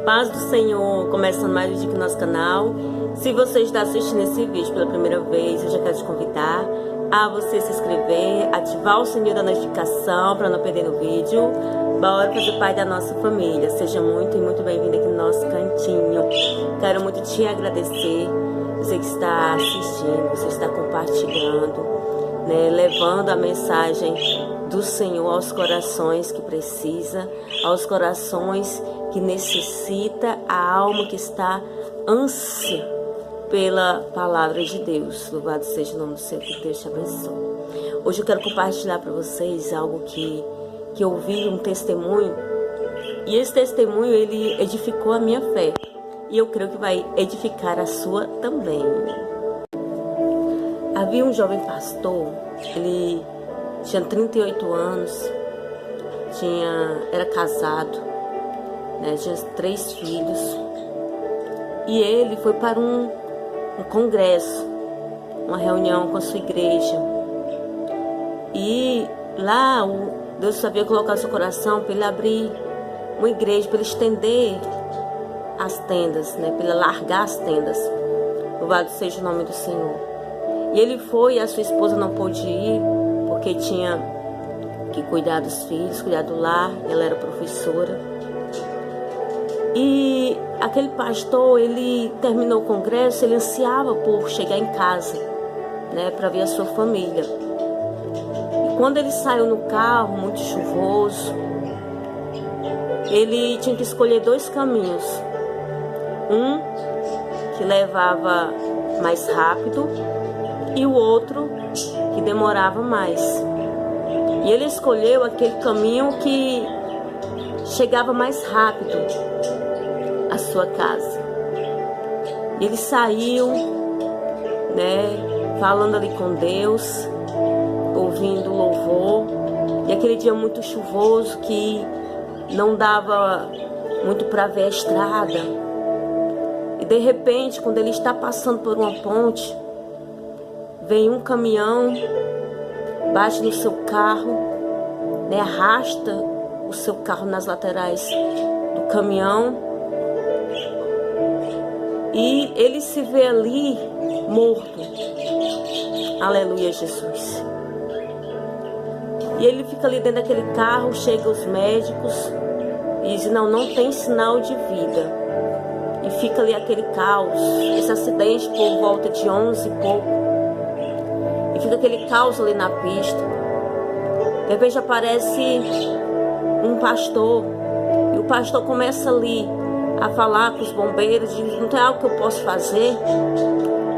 Paz do Senhor, começando mais um vídeo aqui no nosso canal. Se você está assistindo esse vídeo pela primeira vez, eu já quero te convidar a você se inscrever, ativar o sininho da notificação para não perder o vídeo. Bora fazer parte da nossa família. Seja muito e muito bem-vindo aqui no nosso cantinho. Quero muito te agradecer, você que está assistindo, você está compartilhando, né, levando a mensagem do Senhor aos corações que precisa, aos corações que necessita, a alma que está ânsia pela palavra de Deus. Louvado seja o nome do Senhor, que Deus te abençoe. Hoje eu quero compartilhar para vocês algo que eu ouvi, um testemunho, e esse testemunho ele edificou a minha fé, e eu creio que vai edificar a sua também. Havia um jovem pastor, ele tinha 38 anos, era casado, né, tinha 3 filhos, e ele foi para um congresso, uma reunião com a sua igreja, e lá Deus sabia colocar no seu coração para ele abrir uma igreja, para ele estender as tendas, né, para ele largar as tendas. Louvado seja o nome do Senhor. E ele foi, e a sua esposa não pôde ir, porque tinha que cuidar dos filhos, cuidar do lar, ela era professora. E aquele pastor, ele terminou o congresso, ele ansiava por chegar em casa, né, para ver a sua família. E quando ele saiu no carro, muito chuvoso, ele tinha que escolher 2 caminhos. Um que levava mais rápido e o outro que demorava mais. E ele escolheu aquele caminho que chegava mais rápido à sua casa. Ele saiu, né, falando ali com Deus, ouvindo louvor. E aquele dia muito chuvoso que não dava muito para ver a estrada. E de repente, quando ele está passando por uma ponte, vem um caminhão, bate no seu carro, né, arrasta o seu carro nas laterais do caminhão, e ele se vê ali morto. Aleluia, Jesus. E ele fica ali dentro daquele carro, chega os médicos e diz: não tem sinal de vida. E fica ali aquele caos, esse acidente por volta de 11 e pouco. E fica aquele caos ali na pista. De repente aparece um pastor, e o pastor começa ali a falar com os bombeiros, diz: não tem algo que eu possa fazer?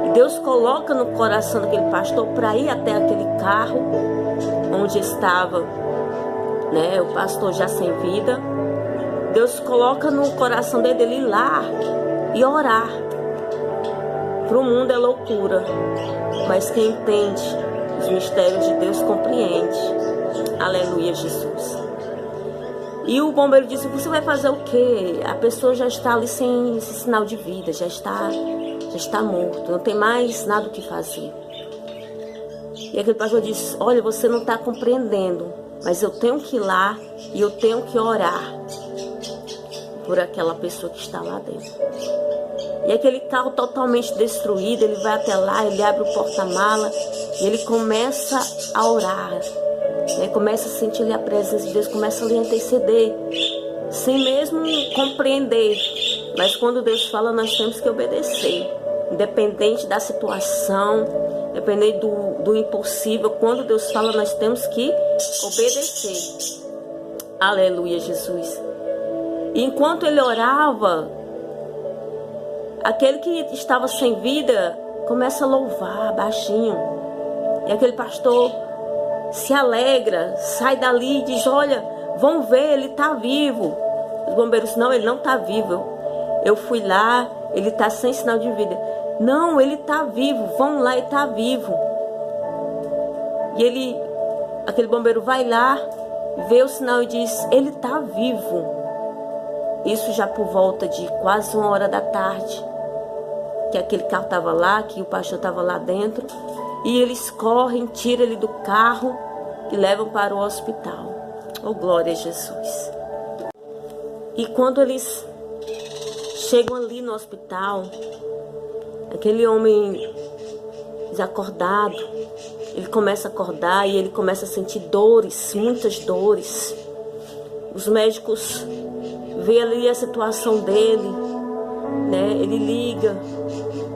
E Deus coloca no coração daquele pastor para ir até aquele carro onde estava, né, o pastor já sem vida. Deus coloca no coração dele ir lá e orar. Para o mundo é loucura, mas quem entende os mistérios de Deus compreende. Aleluia, Jesus. E o bombeiro disse: você vai fazer o quê? A pessoa já está ali sem esse sinal de vida, já está morto, não tem mais nada o que fazer. E aquele pastor disse: olha, você não está compreendendo, mas eu tenho que ir lá e eu tenho que orar por aquela pessoa que está lá dentro. E aquele carro totalmente destruído, ele vai até lá, ele abre o porta-mala e ele começa a orar, né? Começa a sentir ali a presença de Deus, começa ali a interceder, sem mesmo compreender. Mas quando Deus fala, nós temos que obedecer, independente da situação, independente do impossível. Quando Deus fala, nós temos que obedecer. Aleluia, Jesus. E enquanto ele orava, aquele que estava sem vida começa a louvar baixinho. E aquele pastor se alegra, sai dali e diz: olha, vão ver, ele está vivo. Os bombeiros: não, ele não está vivo. Eu fui lá, ele está sem sinal de vida. Não, ele está vivo, vão lá, ele está vivo. E aquele bombeiro vai lá, vê o sinal e diz: ele está vivo. Isso já por volta de quase 1h da tarde, que aquele carro estava lá, que o pastor estava lá dentro. E eles correm, tiram ele do carro e levam para o hospital. Oh, glória a Jesus. E quando eles chegam ali no hospital, aquele homem desacordado, ele começa a acordar e ele começa a sentir dores, muitas dores. Os médicos veem ali a situação dele, né? Ele liga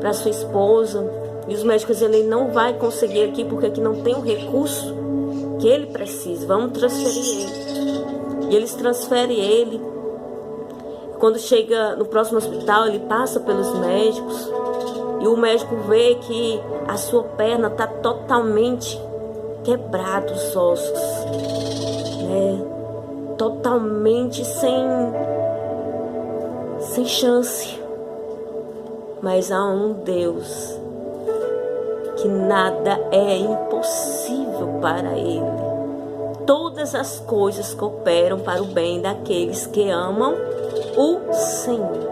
para sua esposa e os médicos dizem, ele não vai conseguir aqui porque aqui não tem o recurso que ele precisa, vamos transferir ele. E eles transferem ele. Quando chega no próximo hospital, ele passa pelos médicos e o médico vê que a sua perna está totalmente quebrada, os ossos, né? Totalmente sem chance. Mas há um Deus que nada é impossível para Ele. Todas as coisas cooperam para o bem daqueles que amam o Senhor.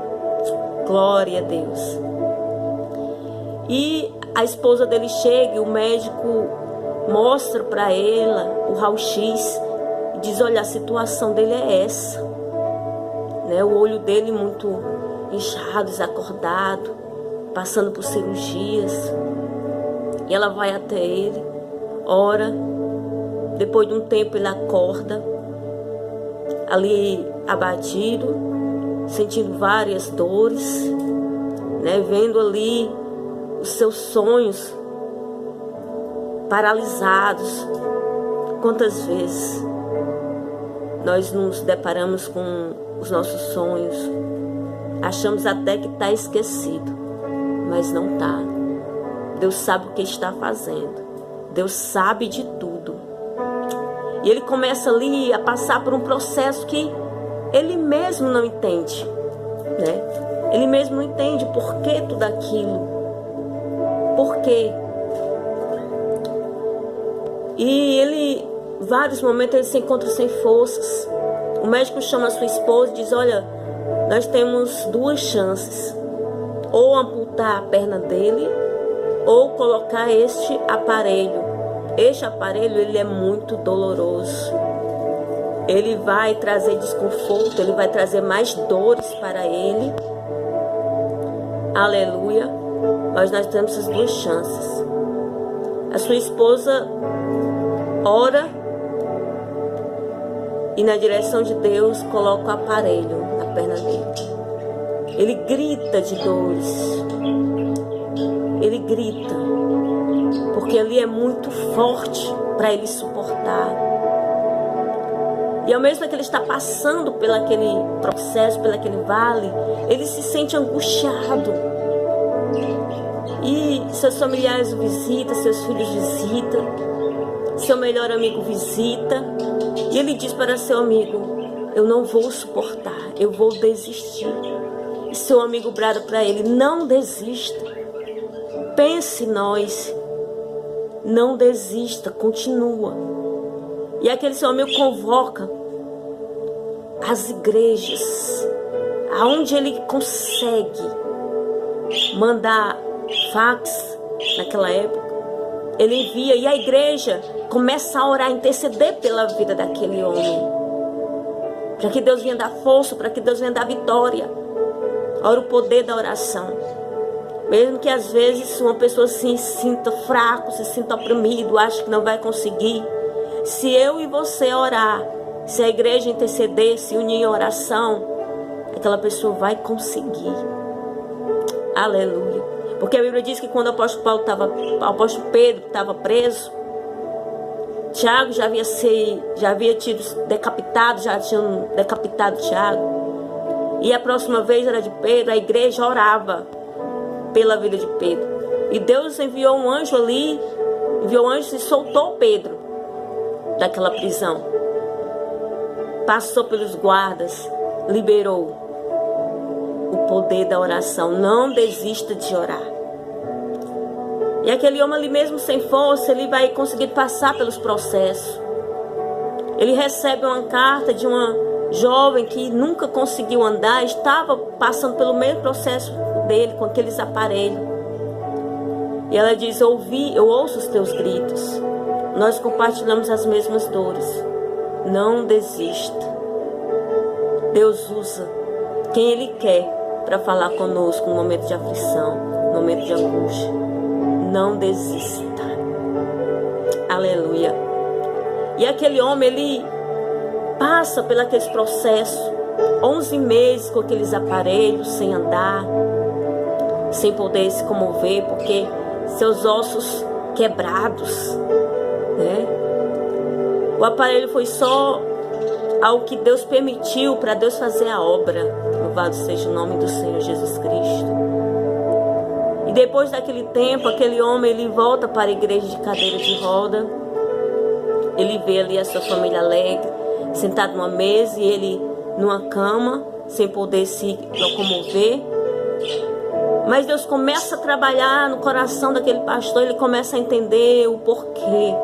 Glória a Deus. E a esposa dele chega e o médico mostra para ela o raio-x e diz, olha, a situação dele é essa, né? O olho dele muito inchado, desacordado, passando por cirurgias. E ela vai até ele, ora, depois de um tempo ele acorda, ali abatido, sentindo várias dores, né? Vendo ali os seus sonhos paralisados. Quantas vezes nós nos deparamos com os nossos sonhos, achamos até que está esquecido, mas não está. Deus sabe o que está fazendo, Deus sabe de tudo. E ele começa ali a passar por um processo que ele mesmo não entende, né? Ele mesmo não entende por que tudo aquilo, por quê. E ele, vários momentos, ele se encontra sem forças. O médico chama a sua esposa e diz, olha, nós temos duas chances, ou amputar a perna dele, ou colocar este aparelho. Este aparelho, ele é muito doloroso. Ele vai trazer desconforto, ele vai trazer mais dores para ele. Aleluia. Mas nós temos essas duas chances. A sua esposa ora e na direção de Deus coloca o aparelho na perna dele. Ele grita de dores. Ele grita, porque ali é muito forte para ele suportar. E ao mesmo que ele está passando pelo aquele processo, pelo aquele vale, ele se sente angustiado. E seus familiares o visitam, seus filhos visitam, seu melhor amigo visita. E ele diz para seu amigo, eu não vou suportar, eu vou desistir. E seu amigo brada para ele, não desista. Pense em nós, não desista, continua. E aquele seu amigo convoca as igrejas, aonde ele consegue mandar fax naquela época, ele envia e a igreja começa a orar, a interceder pela vida daquele homem, para que Deus venha dar força, para que Deus venha dar vitória. Ora, o poder da oração. Mesmo que às vezes uma pessoa se sinta fraco, se sinta oprimido, acha que não vai conseguir. Se eu e você orar, se a igreja interceder, se unir em oração, aquela pessoa vai conseguir. Aleluia. Porque a Bíblia diz que quando o apóstolo Pedro estava preso, Tiago já havia tido decapitado, já tinham decapitado Tiago. E a próxima vez era de Pedro, a igreja orava pela vida de Pedro. E Deus enviou um anjo ali, enviou um anjo e soltou Pedro daquela prisão. Passou pelos guardas, liberou. O poder da oração. Não desista de orar. E aquele homem ali mesmo sem força, ele vai conseguir passar pelos processos. Ele recebe uma carta de uma jovem que nunca conseguiu andar, estava passando pelo mesmo processo dele, com aqueles aparelhos. E ela diz, eu ouço os teus gritos. Nós compartilhamos as mesmas dores. Não desista. Deus usa quem Ele quer para falar conosco no momento de aflição, no momento de angústia. Não desista. Aleluia. E aquele homem, ele passa por aqueles processos, 11 meses com aqueles aparelhos, sem andar, sem poder se comover, porque seus ossos quebrados, né? O aparelho foi só algo que Deus permitiu para Deus fazer a obra. Louvado seja o nome do Senhor Jesus Cristo. E depois daquele tempo, aquele homem, ele volta para a igreja de cadeira de roda. Ele vê ali a sua família alegre, sentado numa mesa, e ele numa cama, sem poder se locomover. Mas Deus começa a trabalhar no coração daquele pastor. Ele começa a entender o porquê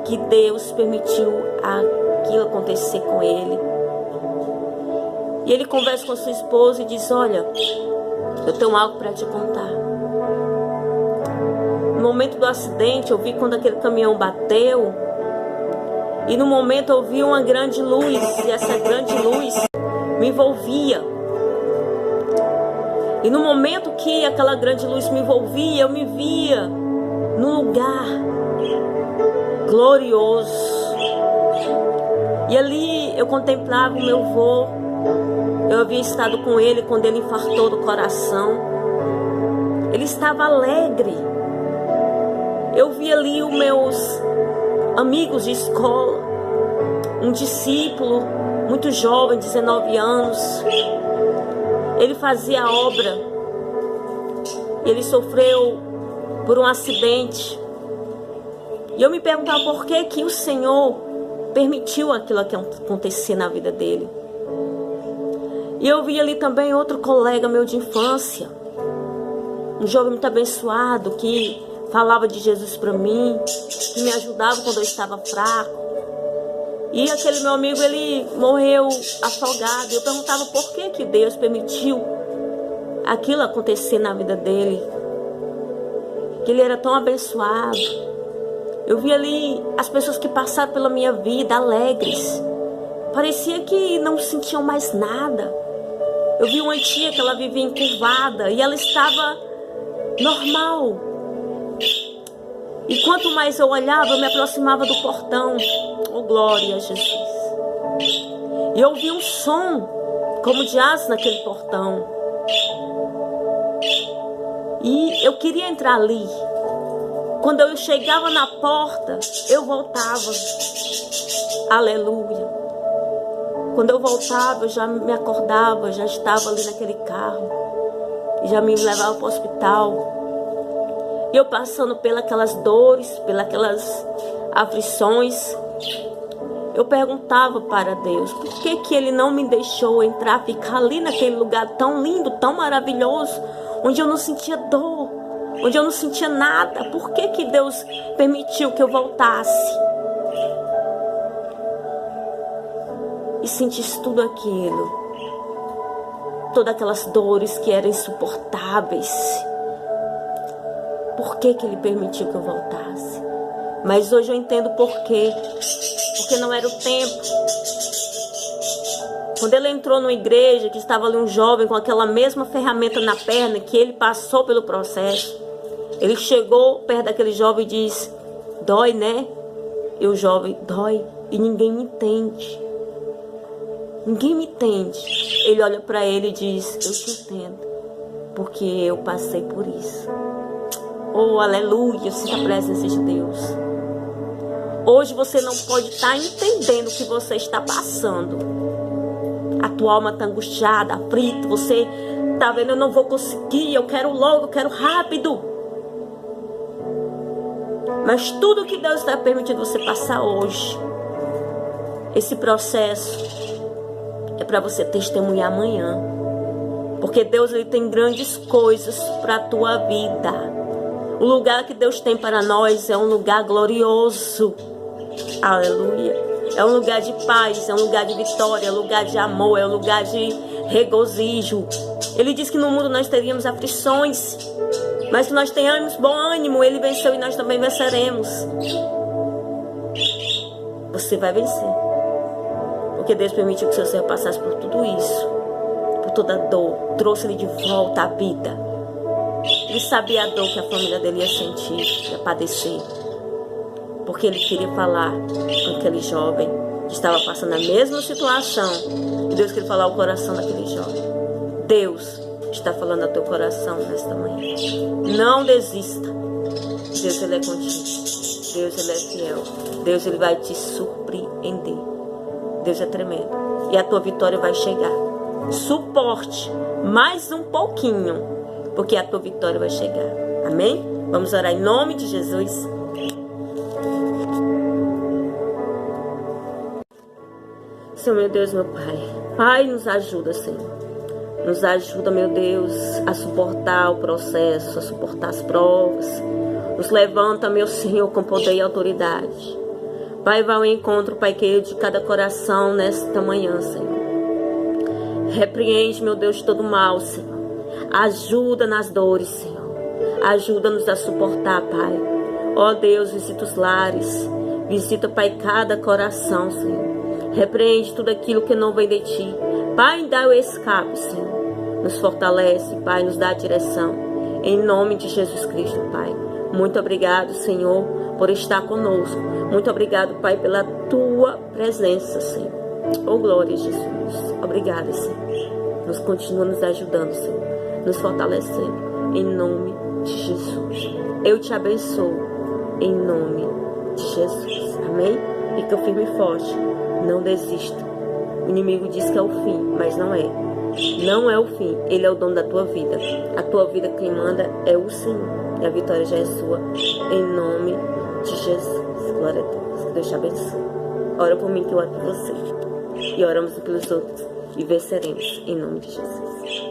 que Deus permitiu aquilo acontecer com ele. E ele conversa com sua esposa e diz: olha, eu tenho algo para te contar. No momento do acidente, eu vi quando aquele caminhão bateu, e no momento eu vi uma grande luz, e essa grande luz me envolvia. E no momento que aquela grande luz me envolvia, eu me via num lugar glorioso. E ali eu contemplava o meu avô. Eu havia estado com ele quando ele infartou do coração. Ele estava alegre. Eu vi ali os meus amigos de escola, um discípulo muito jovem, 19 anos. Ele fazia a obra. Ele sofreu por um acidente. E eu me perguntava por que o Senhor permitiu aquilo acontecer na vida dele. E eu vi ali também outro colega meu de infância, um jovem muito abençoado, que falava de Jesus para mim, que me ajudava quando eu estava fraco. E aquele meu amigo, ele morreu afogado. Eu perguntava por que Deus permitiu aquilo acontecer na vida dele, que ele era tão abençoado. Eu vi ali as pessoas que passaram pela minha vida alegres. Parecia que não sentiam mais nada. Eu vi uma tia que ela vivia encurvada e ela estava normal. E quanto mais eu olhava, eu me aproximava do portão. Oh, glória a Jesus. E eu ouvi um som como de asa naquele portão. E eu queria entrar ali. Quando eu chegava na porta, eu voltava. Aleluia. Quando eu voltava, eu já me acordava, já estava ali naquele carro. E já me levava para o hospital. E eu passando pelas dores, pelas aflições, eu perguntava para Deus, por que Ele não me deixou entrar, ficar ali naquele lugar tão lindo, tão maravilhoso, onde eu não sentia dor, onde eu não sentia nada? Por que Deus permitiu que eu voltasse e sentisse tudo aquilo, todas aquelas dores que eram insuportáveis? Por que Ele permitiu que eu voltasse? Mas hoje eu entendo por quê. Porque não era o tempo. Quando ele entrou numa igreja, que estava ali um jovem com aquela mesma ferramenta na perna, que ele passou pelo processo, ele chegou perto daquele jovem e disse: dói, né? E o jovem: dói. E ninguém me entende. Ninguém me entende. Ele olha para ele e diz: eu te entendo, porque eu passei por isso. Oh, aleluia, sinta a presença de Deus. Hoje você não pode estar entendendo o que você está passando. A tua alma está angustiada, aflita. Você está vendo: eu não vou conseguir, eu quero logo, eu quero rápido. Mas tudo que Deus está permitindo você passar hoje, esse processo, é para você testemunhar amanhã. Porque Deus, Ele tem grandes coisas para a tua vida. O lugar que Deus tem para nós é um lugar glorioso. Aleluia. É um lugar de paz, é um lugar de vitória, é um lugar de amor, é um lugar de regozijo. Ele diz que no mundo nós teríamos aflições, mas que nós tenhamos bom ânimo. Ele venceu e nós também venceremos. Você vai vencer. Porque Deus permitiu que seu Senhor passasse por tudo isso. Por toda a dor, trouxe ele de volta à vida. Ele sabia a dor que a família dele ia sentir, ia padecer, porque ele queria falar com aquele jovem que estava passando a mesma situação. E Deus queria falar ao coração daquele jovem. Deus está falando ao teu coração nesta manhã. Não desista. Deus, ele é contigo. Deus, ele é fiel. Deus, ele vai te surpreender. Deus é tremendo. E a tua vitória vai chegar. Suporte mais um pouquinho, porque a tua vitória vai chegar. Amém? Vamos orar em nome de Jesus. Senhor, meu Deus, meu Pai. Pai, nos ajuda, Senhor. Nos ajuda, meu Deus, a suportar o processo, a suportar as provas. Nos levanta, meu Senhor, com poder e autoridade. Pai, vá ao encontro, Pai querido, de cada coração nesta manhã, Senhor. Repreende, meu Deus, todo mal, Senhor. Ajuda nas dores, Senhor. Ajuda-nos a suportar, Pai. Ó Deus, visita os lares. Visita, Pai, cada coração, Senhor. Repreende tudo aquilo que não vem de Ti. Pai, dá o escape, Senhor. Nos fortalece, Pai, nos dá a direção. Em nome de Jesus Cristo, Pai. Muito obrigado, Senhor, por estar conosco. Muito obrigado, Pai, pela Tua presença, Senhor. Oh, glória a Jesus. Obrigada, Senhor. Nos continua nos ajudando, Senhor. Nos fortalecendo. Em nome de Jesus. Eu te abençoo. Em nome de Jesus. Amém? Fica firme e forte. Não desista. O inimigo diz que é o fim, mas não é. Não é o fim. Ele é o dono da tua vida. A tua vida quem manda é o Senhor. E a vitória já é sua. Em nome de Jesus. Glória a Deus. Que Deus te abençoe. Ora por mim que eu oro por você. E oramos pelos outros. E venceremos. Em nome de Jesus.